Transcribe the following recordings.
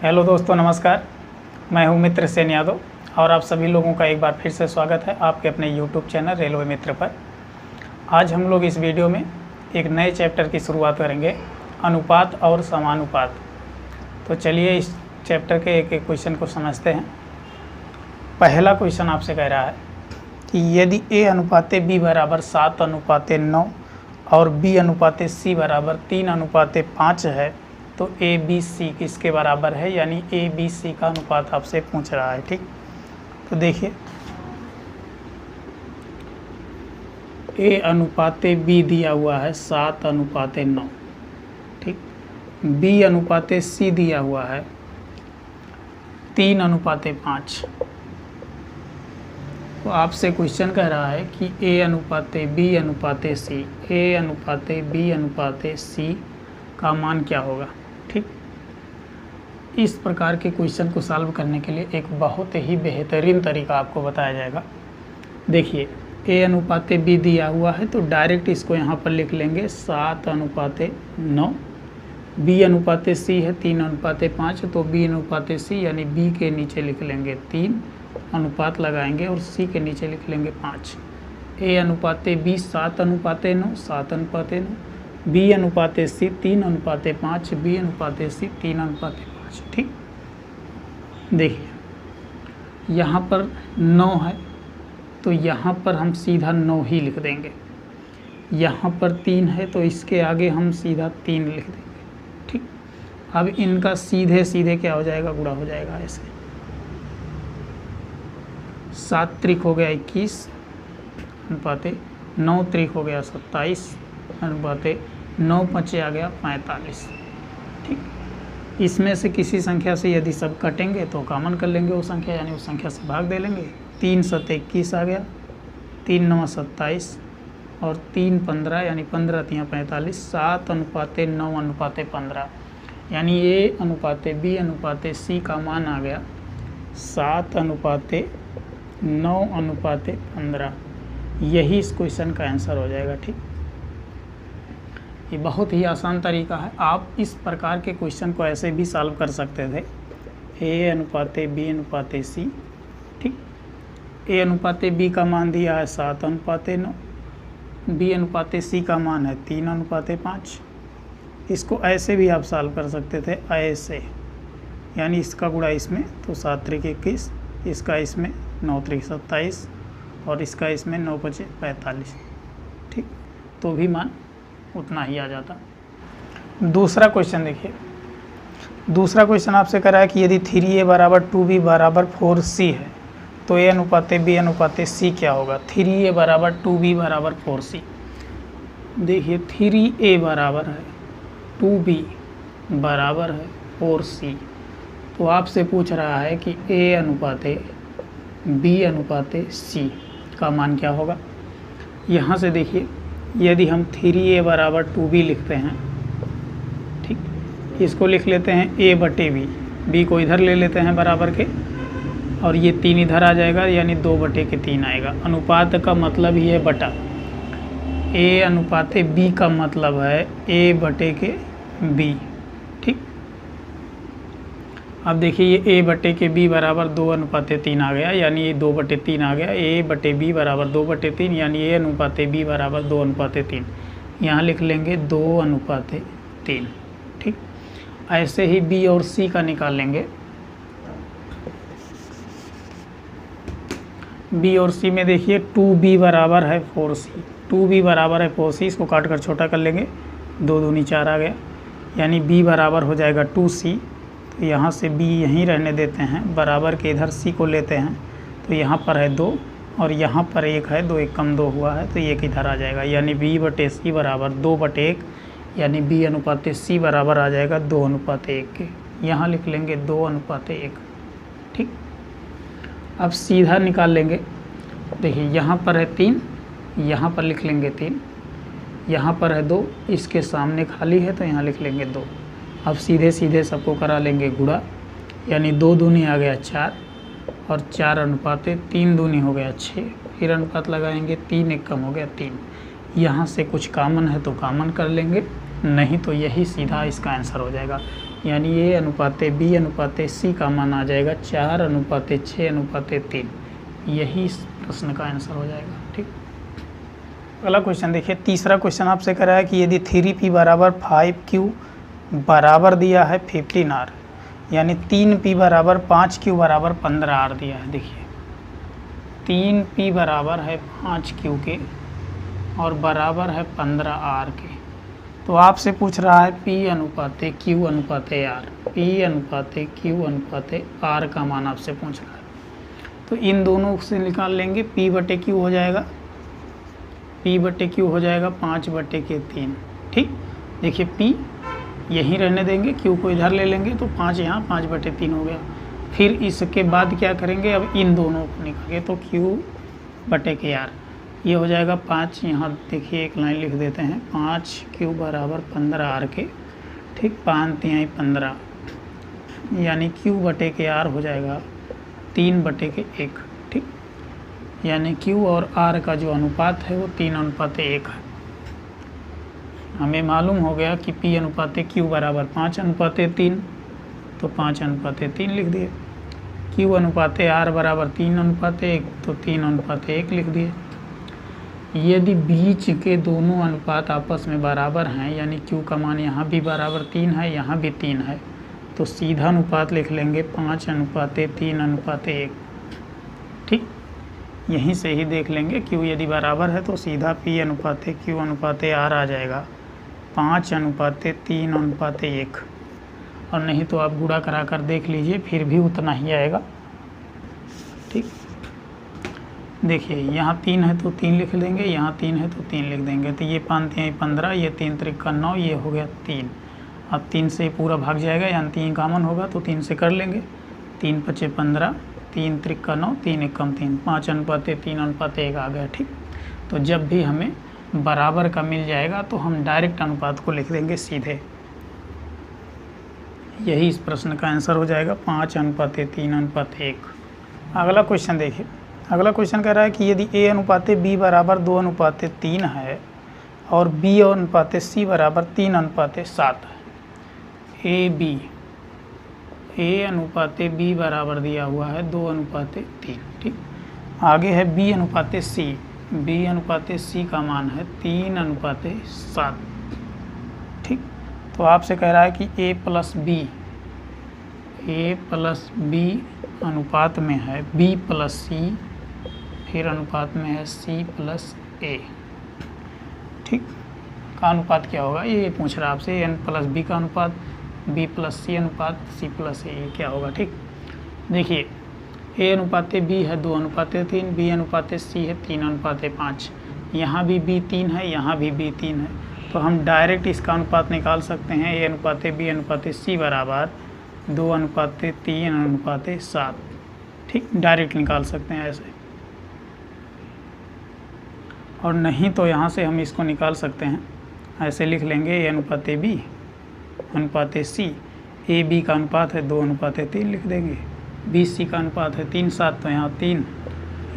Hello दोस्तों, नमस्कार। मैं हूं मित्र सेन यादव और आप सभी लोगों का एक बार फिर से स्वागत है आपके अपने यूट्यूब चैनल रेलवे मित्र पर। आज हम लोग इस वीडियो में एक नए चैप्टर की शुरुआत करेंगे, अनुपात और समानुपात। तो चलिए इस चैप्टर के एक एक क्वेश्चन को समझते हैं। पहला क्वेश्चन आपसे कह रहा है कि यदि A अनुपाते B बराबर 7 अनुपाते 9 और B अनुपाते C बराबर 3 अनुपाते 5 है तो A B C किसके बराबर है, यानी A B C का अनुपात आपसे पूछ रहा है। ठीक, तो देखिए A अनुपाते B दिया हुआ है 7 अनुपाते 9, ठीक। B अनुपाते C दिया हुआ है 3 अनुपाते 5। तो आपसे क्वेश्चन कह रहा है कि A अनुपाते B अनुपाते C, A अनुपाते B अनुपाते C का मान क्या होगा। ठीक, इस प्रकार के क्वेश्चन को सॉल्व करने के लिए एक बहुत ही बेहतरीन तरीका आपको बताया जाएगा। देखिए A अनुपाते B दिया हुआ है तो डायरेक्ट इसको यहाँ पर लिख लेंगे 7 अनुपाते 9। B अनुपाते C है 3 अनुपाते 5, तो B अनुपाते C यानी B के नीचे लिख लेंगे 3, अनुपात लगाएंगे और C के नीचे लिख लेंगे 5। A अनुपाते B 7 अनुपाते 9, 7 अनुपाते 9। B अनुपाते C 3 अनुपाते 5, B अनुपाते C 3 अनुपाते 5। ठीक, देखिए यहाँ पर 9 है तो यहाँ पर हम सीधा 9 ही लिख देंगे। यहाँ पर 3 है तो इसके आगे हम सीधा 3 लिख देंगे। ठीक, अब इनका सीधे सीधे क्या हो जाएगा, गुणा हो जाएगा ऐसे। 7 त्रिक हो गया 21 अनुपाते 9 त्रिक हो गया 27 अनुपाते 9 5 आ गया 45। ठीक, इसमें से किसी संख्या से यदि सब कटेंगे तो कॉमन कर लेंगे वो संख्या, यानी उस संख्या से भाग दे लेंगे। 3 7 21 आ गया, 3 9 27 और 3 15 यानी 15 3 45। 7 अनुपाते 9 अनुपाते 15 यानी A अनुपाते B अनुपाते C का मान आ गया 7 अनुपाते 9 अनुपाते 15। यही इस क्वेश्चन का आंसर हो जाएगा। ठीक, ये बहुत ही आसान तरीका है। आप इस प्रकार के क्वेश्चन को ऐसे भी सॉल्व कर सकते थे। A अनुपाते B अनुपाते C, ठीक। A अनुपाते B का मान दिया है 7 अनुपाते 9, B अनुपाते C का मान है 3 अनुपाते 5। इसको ऐसे भी आप सॉल्व कर सकते थे, ऐसे, यानी इसका गुणा इसमें तो 7 त्रिक 21, इसका इसमें 9 त्रिक 27 और इसका इसमें 9 5 45। ठीक, तो भी मान उतना ही आ जाता। दूसरा क्वेश्चन देखिए, दूसरा क्वेश्चन आपसे कह रहा है कि यदि 3A बराबर 2B बराबर 4C है तो A अनुपाते B अनुपाते C क्या होगा। 3A बराबर 2B बराबर 4C। देखिए 3A बराबर है 2B बराबर है 4C, तो आपसे पूछ रहा है कि A अनुपाते B अनुपाते C का मान क्या होगा। यहाँ से देखिए यदि हम 3A बराबर 2B लिखते हैं, ठीक, इसको लिख लेते हैं A बटे B, B को इधर ले लेते हैं बराबर के और ये 3 इधर आ जाएगा यानी 2 बटे के 3 आएगा। अनुपात का मतलब ही है बटा। A अनुपाते B का मतलब है A बटे के B। ठीक, अब देखिए ये A बटे के B बराबर 2 अनुपाते 3 आ गया, यानी ये 2 बटे 3 आ गया। A बटे B बराबर 2 बटे 3 यानी A अनुपाते B बराबर 2 अनुपाते 3। यहाँ लिख लेंगे 2 अनुपाते 3। ठीक, ऐसे ही B और C का निकाल लेंगे। B और C में देखिए 2B बराबर है 4C, 2B बराबर है 4C, इसको काट कर छोटा कर लेंगे, 2 दूनी 4 आ गया, यानी B बराबर हो जाएगा 2C। तो यहाँ से B यहीं रहने देते हैं, बराबर के इधर C को लेते हैं, तो यहाँ पर है 2 और यहाँ पर 1 है, 2 1 कम 2 हुआ है तो 1 इधर आ जाएगा, यानी B बटे C बराबर 2 बटे 1, यानी B अनुपाते C बराबर आ जाएगा 2 अनुपाते 1 के। यहाँ लिख लेंगे 2 अनुपाते 1। ठीक, अब सीधा निकाल लेंगे। देखिए यहाँ पर है 3, यहाँ पर लिख लेंगे 3, यहाँ पर है 2, इसके सामने खाली है तो यहाँ लिख लेंगे 2। अब सीधे सीधे सबको करा लेंगे गुणा, यानी 2 दूनी आ गया 4 और 4 अनुपाते 3 दूनी हो गया 6। फिर अनुपात लगाएंगे, 3 1 कम हो गया 3। यहाँ से कुछ कॉमन है तो कॉमन कर लेंगे, नहीं तो यही सीधा इसका आंसर हो जाएगा। यानी ए अनुपाते बी अनुपाते सी का मान आ जाएगा 4:6:3। यही इस प्रश्न का आंसर हो जाएगा। ठीक, अगला क्वेश्चन देखिए। तीसरा क्वेश्चन आपसे कह रहा है कि यदि 3p बराबर 5q बराबर दिया है 15r, यानी 3p बराबर 5q बराबर 15r दिया है। देखिए 3p बराबर है 5q के और बराबर है 15r के, तो आपसे पूछ रहा है p अनुपाते q अनुपाते r, p अनुपाते q अनुपाते r का मान आपसे पूछ रहा है। तो इन दोनों से निकाल लेंगे, p/q हो जाएगा, p/q हो जाएगा 5/3। ठीक, देखिए p यहीं रहने देंगे, q को इधर ले लेंगे तो 5 यहाँ 5/3 हो गया। फिर इसके बाद क्या करेंगे, अब इन दोनों को निकालेंगे तो q/r ये हो जाएगा 5। यहाँ देखिए एक लाइन लिख देते हैं, 5q बराबर 15r के। ठीक, 5×3=15, यानी q/r हो जाएगा 3/1। ठीक, यानी q और r का जो अनुपात है वो 3:1 है। हमें मालूम हो गया कि p अनुपाते q बराबर 5:3, तो 5:3 लिख दिए। q अनुपाते r बराबर 3:1, तो 3:1 लिख दिए। यदि बीच के दोनों अनुपात आपस में बराबर हैं, यानी q का मान यहाँ भी बराबर 3 है, यहाँ भी 3 है, तो सीधा अनुपात लिख लेंगे 5:3:1। ठीक, यहीं से ही देख लेंगे, q यदि बराबर है तो सीधा p अनुपाते q अनुपाते r आ जाएगा 5:3:1, और नहीं तो आप गुणा करा कर देख लीजिए, फिर भी उतना ही आएगा। ठीक, देखिए यहाँ 3 है तो 3 लिख देंगे, यहाँ 3 है तो 3 लिख देंगे, तो ये 5×3=15, ये 3×3=9, ये हो गया 3। अब 3 से पूरा भाग जाएगा, यहाँ 3 कॉमन होगा तो 3 से कर लेंगे, 3×5=15, 3×3=9, 3×1=3, 5:3:1 आ गया। ठीक, तो जब भी हमें बराबर का मिल जाएगा तो हम डायरेक्ट अनुपात को लिख देंगे सीधे। यही इस प्रश्न का आंसर हो जाएगा 5:3:1। अगला क्वेश्चन देखिए। अगला क्वेश्चन कह रहा है कि यदि a अनुपाते b बराबर 2:3 है और b अनुपाते c बराबर 3:7 है। a अनुपाते b बराबर दिया हुआ है 2:3। ठीक, आगे है b अनुपाते c। b अनुपाते c का मान है 3:7। ठीक, तो आपसे कह रहा है कि a प्लस b अनुपात में है b प्लस c, फिर अनुपात में है c प्लस a। ठीक, का अनुपात क्या होगा ये पूछ रहा है आपसे। n प्लस b का अनुपात, b प्लस c अनुपात, c प्लस a, ये क्या होगा। ठीक, देखिए a अनुपाते b है 2:3, b अनुपाते c है 3:5। यहाँ भी b 3 है, यहाँ भी b 3 है, तो हम डायरेक्ट इसका अनुपात निकाल सकते हैं। a अनुपाते b अनुपाते c बराबर 2:3:7। ठीक, डायरेक्ट निकाल सकते हैं ऐसे, और नहीं तो यहाँ से हम इसको निकाल सकते हैं, ऐसे लिख लेंगे a अनुपाते b अनुपाते c। a b का अनुपात है 2:3 लिख देंगे, b c का अनुपात है 3:7, तो यहाँ 3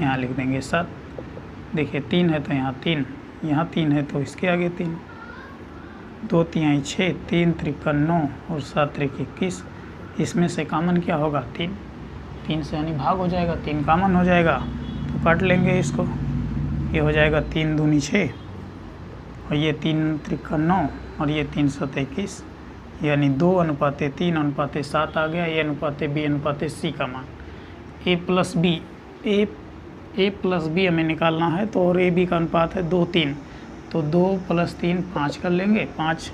यहाँ लिख देंगे 7। देखिए 3 है तो यहाँ 3, यहाँ 3 है तो इसके आगे 3, 2×3 = 6, 3×3=9 और 7×3=21। इसमें से कॉमन क्या होगा 3, 3 से यानी भाग हो जाएगा, 3 कॉमन हो जाएगा तो काट लेंगे इसको। ये हो जाएगा 3×2 = 6 और ये 3×3=9 और ये 3×7=21, यानी 2:3:7 आ गया। a अनुपाते b अनुपाते c का मान। a प्लस b हमें निकालना है, तो और a b का अनुपात है 2:3, तो 2 + 3 5 कर लेंगे, 5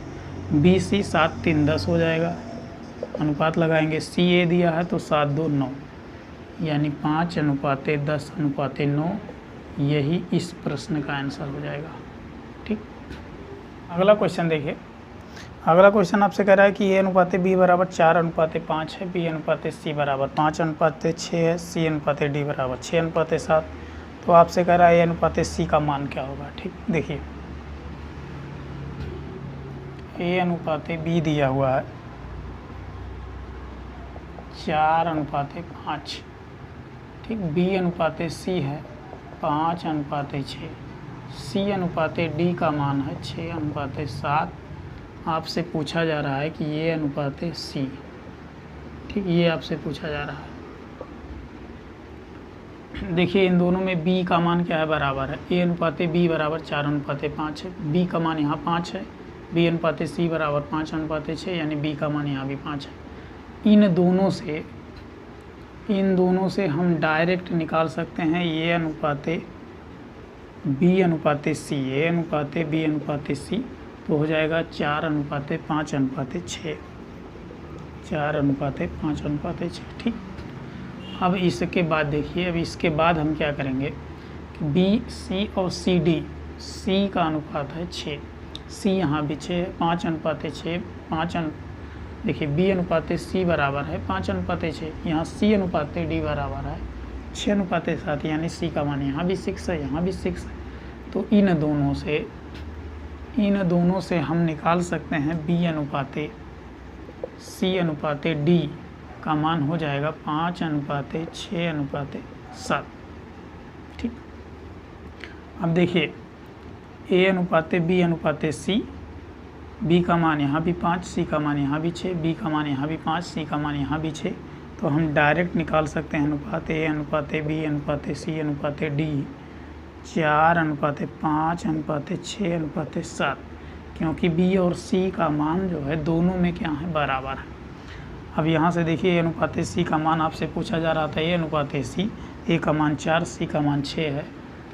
b c 7 3 10 हो जाएगा। अनुपात लगाएंगे, c a दिया है तो 7×2 = 9, यानी 5:10:9। यही इस प्रश्न का आंसर हो जाएगा। ठीक, अगला क्वेश्चन देखिए। अगला क्वेश्चन आपसे कह रहा है कि a अनुपाते b बराबर 4:5 है, b अनुपाते c बराबर 5:6 है, c अनुपाते d बराबर 6:7। तो आपसे कह रहा है a अनुपाते c का मान क्या होगा। ठीक, देखिए a अनुपाते b दिया हुआ है 4:5। ठीक, b अनुपाते c है 5:6, c अनुपाते d का मान है 6:7, आपसे पूछा जा रहा है कि ए अनुपात सी, ठीक, ये आपसे पूछा जा रहा है। देखिए इन दोनों में b का मान क्या है, बराबर है। a अनुपात b बराबर 4:5 है। b का मान यहाँ 5 है। b अनुपात c बराबर 5:6, यानी b का मान यहाँ भी 5 है। इन दोनों से हम डायरेक्ट निकाल सकते हैं a अनुपात b अनुपात c, a अनुपात b अनुपात c, तो हो जाएगा 4:5:6, 4:5:6, ठीक। अब इसके बाद देखिए, अब इसके बाद हम क्या करेंगे कि बी, सी और सी डी, सी का अनुपात है 6, सी यहाँ भी 6 है, 5:6, देखिए बी अनुपात सी बराबर है 5:6, यहाँ सी अनुपात डी बराबर है 6:7, यानी सी का मान यहाँ भी 6 है, यहाँ भी 6 है। तो इन दोनों से हम निकाल सकते हैं बी अनुपात सी अनुपात डी का मान हो जाएगा 5:6:7, ठीक। अब देखिए ए अनुपात बी अनुपात सी, बी का मान यहाँ भी 5, सी का मान यहाँ भी 6, बी का मान यहाँ भी 5, सी का मान यहाँ भी 6, तो हम डायरेक्ट निकाल सकते हैं अनुपात ए अनुपात बी अनुपात सी अनुपात डी 4:5:6:7, क्योंकि बी और सी का मान जो है दोनों में क्या है, बराबर है। अब यहाँ से देखिए ए अनुपात सी का मान आपसे पूछा जा रहा था, ए अनुपात सी, ए का मान 4, सी का मान 6 है,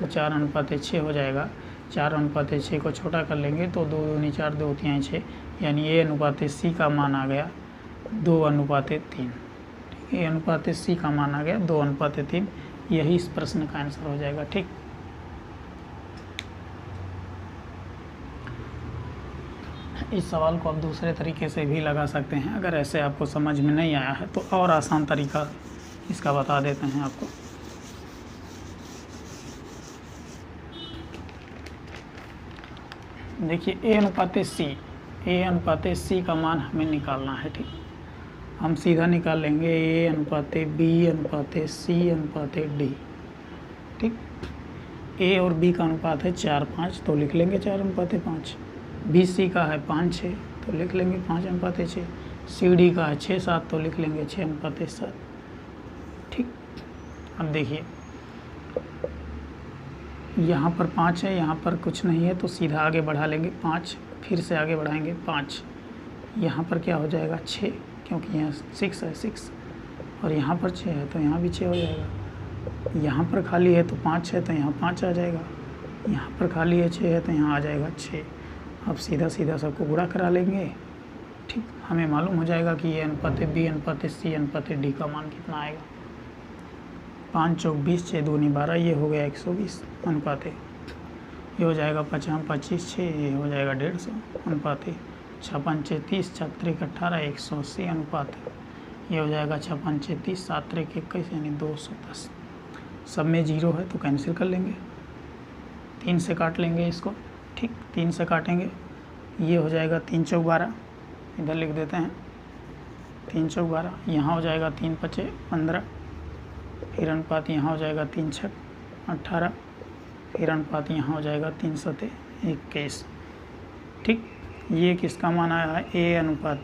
तो 4:6 हो जाएगा। 4:6 को छोटा कर लेंगे तो 2 दूनी 4, 2 तिहाई 6, यानी ए अनुपात सी का मान आ गया 2:3, ठीक है। ए अनुपात सी का मान आ गया 2:3, यही इस प्रश्न का आंसर हो जाएगा, ठीक। इस सवाल को आप दूसरे तरीके से भी लगा सकते हैं, अगर ऐसे आपको समझ में नहीं आया है तो और आसान तरीका इसका बता देते हैं आपको। देखिए ए अनुपात सी का मान हमें निकालना है, ठीक। हम सीधा निकाल लेंगे ए अनुपात बी अनुपात सी अनुपात डी, ठीक। ए और बी का अनुपात है 4:5, तो लिख लेंगे 4:5। बी सी का है 5:6, तो लिख लेंगे 5:6। सी डी का है 6:7, तो लिख लेंगे 6:7, ठीक। अब देखिए यहाँ पर 5 है, यहाँ पर कुछ नहीं है, तो सीधा आगे बढ़ा लेंगे 5, फिर से आगे बढ़ाएंगे 5, यहाँ पर क्या हो जाएगा 6, क्योंकि यहाँ 6 है 6, और यहाँ पर 6 है तो यहाँ भी 6 हो जाएगा। यहाँ पर खाली है तो 5 है तो यहाँ 5 आ जाएगा, यहाँ पर खाली है 6 है तो यहाँ आ जाएगा 6। अब सीधा सबको गुणा करा लेंगे, ठीक। हमें मालूम हो जाएगा कि ये अनुपात बी अनुपात सी अनुपात डी का मान कितना आएगा। 5 चौक 20, 6 दूनी 12, ये हो गया 120 अनुपात, ये हो जाएगा 5:25 6, ये हो जाएगा 150 अनुपात, 6×5 30, 6×3 18, 180 अनुपात, ये हो जाएगा 6×5 30, 7×3 21, यानी 210। सब में 0 है तो कैंसिल कर लेंगे, 3 से काट लेंगे इसको, ठीक। 3 से काटेंगे, ये हो जाएगा 3 चौक 12, इधर लिख देते हैं 3 चौक 12, यहाँ हो जाएगा 3×5 15, फिर अनुपात यहाँ हो जाएगा 3×6 18, फिर अनुपात यहाँ हो जाएगा 3×7 21, ठीक। ये किसका मान आया है, ए अनुपात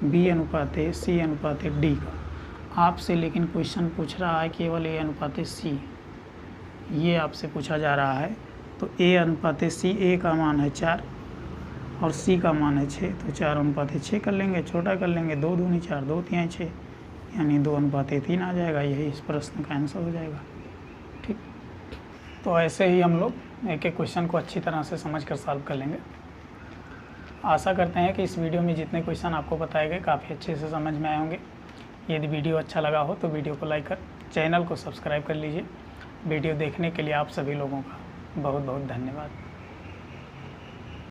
बी अनुपात सी अनुपात डी का। आपसे लेकिन क्वेश्चन पूछ रहा है केवल ए अनुपात सी, ये आपसे पूछा जा रहा है। तो ए अनुपात सी, ए का मान है 4 और सी का मान है 6, तो 4:6 कर लेंगे, छोटा कर लेंगे, 2 दूनी 4, 2 तिहाई 6, यानी 2:3 आ जाएगा। यही इस प्रश्न का आंसर हो जाएगा, ठीक। तो ऐसे ही हम लोग एक एक क्वेश्चन को अच्छी तरह से समझ कर सॉल्व कर लेंगे। आशा करते हैं कि इस वीडियो में जितने क्वेश्चन आपको बताए गए काफ़ी अच्छे से समझ में आए होंगे। यदि वीडियो अच्छा लगा हो तो वीडियो को लाइक कर चैनल को सब्सक्राइब कर लीजिए। वीडियो देखने के लिए आप सभी लोगों का बहुत बहुत धन्यवाद।